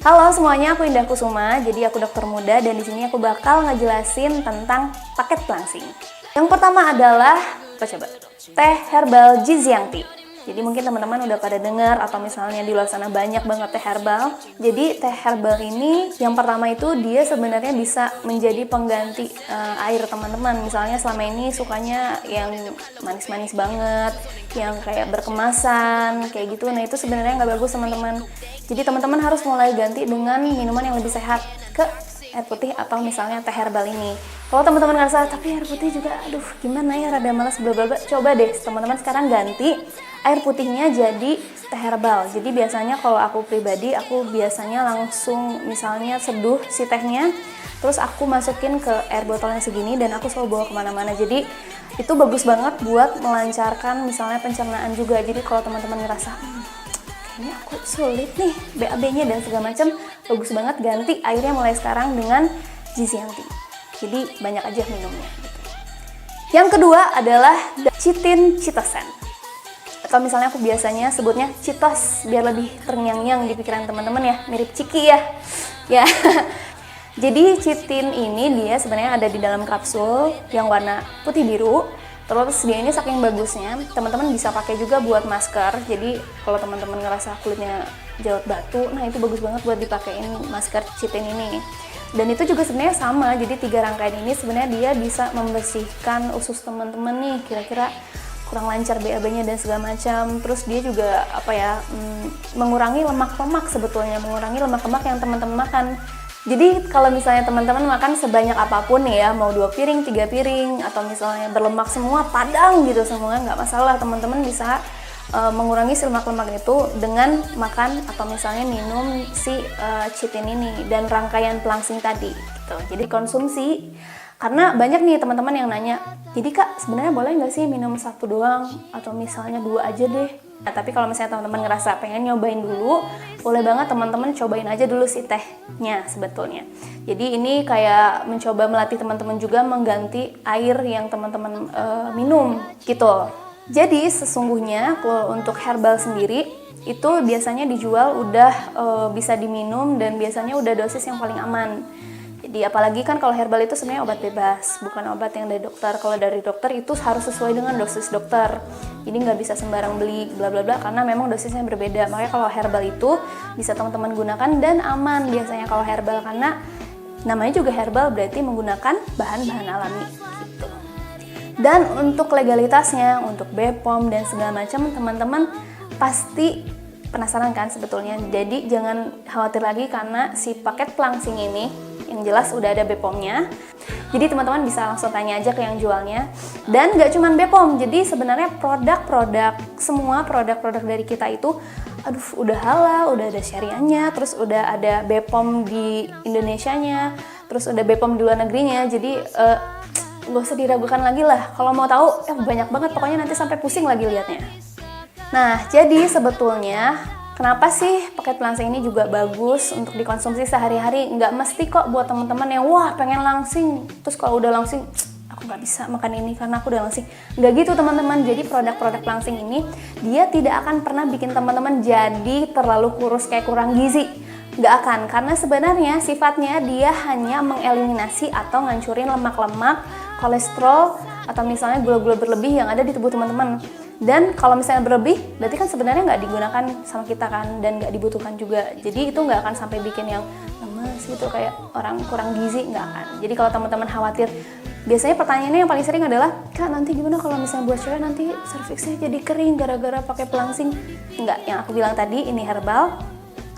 Halo semuanya, aku Indah Kusuma. Jadi aku dokter muda dan di sini aku bakal ngejelasin tentang paket pelangsing. Yang pertama adalah apa coba? Teh herbal Jiziang Tea. Jadi mungkin teman-teman udah pada dengar atau misalnya di luar sana banyak banget teh herbal. Jadi teh herbal ini yang pertama itu dia sebenarnya bisa menjadi pengganti air teman-teman. Misalnya selama ini sukanya yang manis-manis banget, yang kayak berkemasan, kayak gitu. Nah itu sebenarnya nggak bagus teman-teman. Jadi teman-teman harus mulai ganti dengan minuman yang lebih sehat ke air putih atau misalnya teh herbal ini. Kalau teman-teman ngerasa tapi air putih juga aduh gimana ya rada malas bla bla bla, coba deh teman-teman sekarang ganti air putihnya jadi teh herbal. Jadi biasanya kalau aku pribadi aku biasanya langsung misalnya seduh si tehnya, terus aku masukin ke air botol yang segini dan aku selalu bawa kemana-mana. Jadi itu bagus banget buat melancarkan misalnya pencernaan juga. Jadi kalau teman-teman ngerasa kayaknya aku sulit nih BAB-nya dan segala macam, bagus banget ganti airnya mulai sekarang dengan Jiziang Tea. Jadi banyak aja minumnya gitu. Yang kedua adalah Chitin Chitosan, atau misalnya aku biasanya sebutnya Chitos biar lebih terngiang-ngiang di pikiran teman-teman ya, mirip Ciki ya. Ya. Jadi Chitin ini dia sebenarnya ada di dalam kapsul yang warna putih biru. Terus dia ini saking bagusnya, teman-teman bisa pakai juga buat masker. Jadi kalau teman-teman ngerasa kulitnya jerawat batu, nah itu bagus banget buat dipakein masker Chitin ini. Dan itu juga sebenarnya sama, jadi 3 rangkaian ini sebenarnya dia bisa membersihkan usus teman-teman nih, kira-kira kurang lancar BAB-nya dan segala macam. Terus dia juga mengurangi lemak-lemak sebetulnya, mengurangi lemak-lemak yang teman-teman makan. Jadi kalau misalnya teman-teman makan sebanyak apapun ya, mau 2 piring, 3 piring, atau misalnya berlemak semua, padang gitu semua, nggak masalah, teman-teman bisa mengurangi si lemak-lemak itu dengan makan atau misalnya minum si Chitin ini dan rangkaian pelangsing tadi gitu. Jadi konsumsi, karena banyak nih teman-teman yang nanya, jadi kak sebenarnya boleh nggak sih minum 1 doang atau misalnya 2 aja deh. Nah, tapi kalau misalnya teman-teman ngerasa pengen nyobain dulu, boleh banget teman-teman cobain aja dulu si tehnya sebetulnya. Jadi ini kayak mencoba melatih teman-teman juga mengganti air yang teman-teman minum gitu. Jadi sesungguhnya untuk herbal sendiri itu biasanya dijual udah bisa diminum dan biasanya udah dosis yang paling aman. Jadi apalagi kan kalau herbal itu sebenarnya obat bebas, bukan obat yang dari dokter. Kalau dari dokter itu harus sesuai dengan dosis dokter. Jadi nggak bisa sembarang beli bla bla bla karena memang dosisnya berbeda. Makanya kalau herbal itu bisa teman-teman gunakan dan aman biasanya kalau herbal, karena namanya juga herbal berarti menggunakan bahan-bahan alami gitu. Dan untuk legalitasnya, untuk BPOM dan segala macam, teman-teman pasti penasaran kan sebetulnya. Jadi jangan khawatir lagi karena si paket pelangsing ini yang jelas udah ada BPOM-nya. Jadi teman-teman bisa langsung tanya aja ke yang jualnya. Dan nggak cuma BPOM, jadi sebenarnya semua produk-produk dari kita itu udah halal, udah ada syariahnya, terus udah ada BPOM di Indonesianya, terus udah BPOM di luar negerinya. Jadi nggak usah diragukan lagi lah. Kalau mau tahu, banyak banget, pokoknya nanti sampai pusing lagi liatnya. Nah, jadi sebetulnya kenapa sih paket pelangsing ini juga bagus untuk dikonsumsi sehari-hari? Nggak mesti kok buat teman-teman yang wah pengen langsing, terus kalau udah langsing aku nggak bisa makan ini karena aku udah langsing. Nggak gitu teman-teman. Jadi produk-produk pelangsing ini dia tidak akan pernah bikin teman-teman jadi terlalu kurus kayak kurang gizi. Nggak akan, karena sebenarnya sifatnya dia hanya mengeliminasi atau ngancurin lemak-lemak, kolesterol, atau misalnya gula-gula berlebih yang ada di tubuh teman-teman. Dan kalau misalnya berlebih, berarti kan sebenarnya nggak digunakan sama kita kan, dan nggak dibutuhkan juga. Jadi itu nggak akan sampai bikin yang lemes gitu, kayak orang kurang gizi, nggak akan. Jadi kalau teman-teman khawatir, biasanya pertanyaannya yang paling sering adalah, kak nanti gimana kalau misalnya buat cewek nanti serviksnya jadi kering gara-gara pakai pelangsing? Enggak, yang aku bilang tadi ini herbal.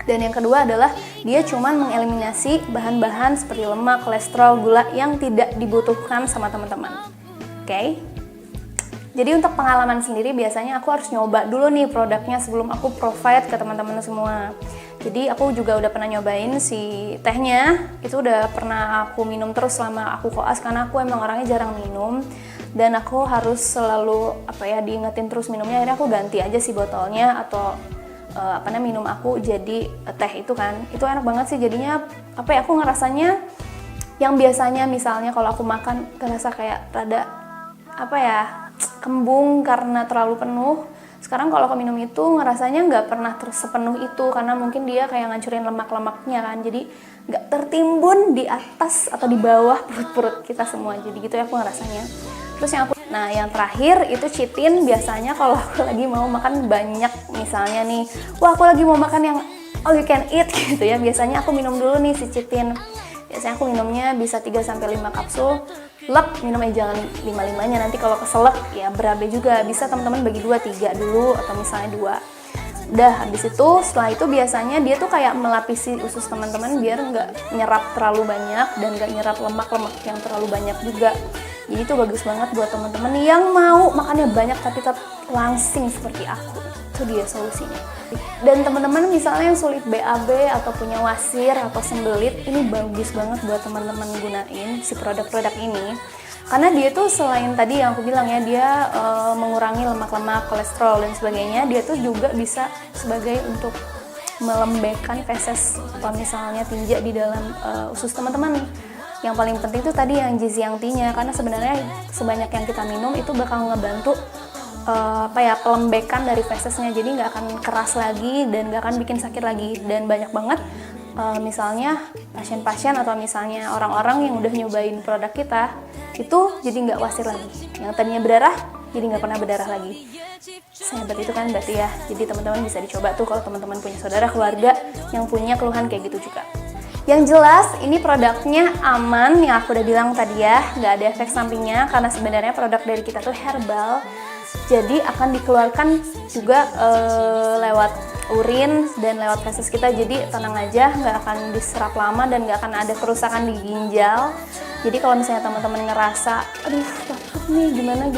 Dan yang kedua adalah dia cuma mengeliminasi bahan-bahan seperti lemak, kolesterol, gula yang tidak dibutuhkan sama teman-teman. Oke? Jadi untuk pengalaman sendiri biasanya aku harus nyoba dulu nih produknya sebelum aku provide ke teman-teman semua. Jadi aku juga udah pernah nyobain si tehnya, itu udah pernah aku minum terus selama aku koas karena aku emang orangnya jarang minum. Dan aku harus selalu diingetin terus minumnya, akhirnya aku ganti aja si botolnya atau minum aku jadi teh itu kan. Itu enak banget sih jadinya, aku ngerasanya yang biasanya misalnya kalau aku makan terasa kayak rada kembung karena terlalu penuh, Sekarang kalau aku minum itu ngerasanya nggak pernah sepenuh itu, karena mungkin dia kayak ngancurin lemak-lemaknya kan, jadi nggak tertimbun di atas atau di bawah perut-perut kita semua, jadi gitu ya aku ngerasanya. Terus yang terakhir itu chitin. Biasanya kalau aku lagi mau makan banyak, misalnya nih, wah aku lagi mau makan yang all you can eat gitu ya, biasanya aku minum dulu nih si chitin. Biasanya aku minumnya bisa 3-5 kapsul, minum aja jangan 5-5-nya, nanti kalau keselak ya berabe juga. Bisa teman-teman bagi 2-3 dulu, atau misalnya 2. Udah, habis itu setelah itu biasanya dia tuh kayak melapisi usus teman-teman biar nggak nyerap terlalu banyak dan nggak nyerap lemak-lemak yang terlalu banyak juga. Jadi itu bagus banget buat teman-teman yang mau makannya banyak tapi tetap langsing seperti aku. Itu dia solusinya. Dan teman-teman misalnya yang sulit BAB atau punya wasir atau sembelit, ini bagus banget buat teman-teman gunain si produk-produk ini. Karena dia tuh selain tadi yang aku bilang ya, dia mengurangi lemak-lemak, kolesterol dan sebagainya, dia tuh juga bisa sebagai untuk melembekkan feses atau misalnya tinja di dalam usus teman-teman. Yang paling penting tuh tadi yang gizi yang tea-nya, karena sebenarnya sebanyak yang kita minum itu bakal ngebantu pelembekan dari fesesnya, jadi nggak akan keras lagi dan nggak akan bikin sakit lagi. Dan banyak banget misalnya pasien-pasien atau misalnya orang-orang yang udah nyobain produk kita itu jadi nggak wasir lagi, yang tadinya berdarah jadi nggak pernah berdarah lagi. Sehebat itu kan berarti ya. Jadi teman-teman bisa dicoba tuh kalau teman-teman punya saudara keluarga yang punya keluhan kayak gitu juga. Yang jelas ini produknya aman, yang aku udah bilang tadi ya, nggak ada efek sampingnya karena sebenarnya produk dari kita tuh herbal. Jadi akan dikeluarkan juga lewat urin dan lewat feses kita, jadi tenang aja, nggak akan diserap lama dan nggak akan ada kerusakan di ginjal. Jadi kalau misalnya teman-teman ngerasa, aduh takut nih gimana,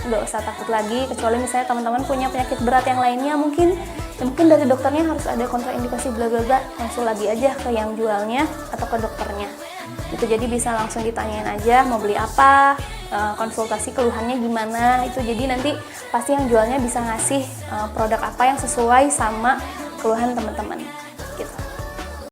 nggak usah takut lagi, kecuali misalnya teman-teman punya penyakit berat yang lainnya, mungkin dari dokternya harus ada kontraindikasi bla bla bla, langsung lagi aja ke yang jualnya atau ke dokternya. Itu jadi bisa langsung ditanyain aja mau beli apa, konsultasi keluhannya gimana, itu jadi nanti pasti yang jualnya bisa ngasih produk apa yang sesuai sama keluhan teman-teman.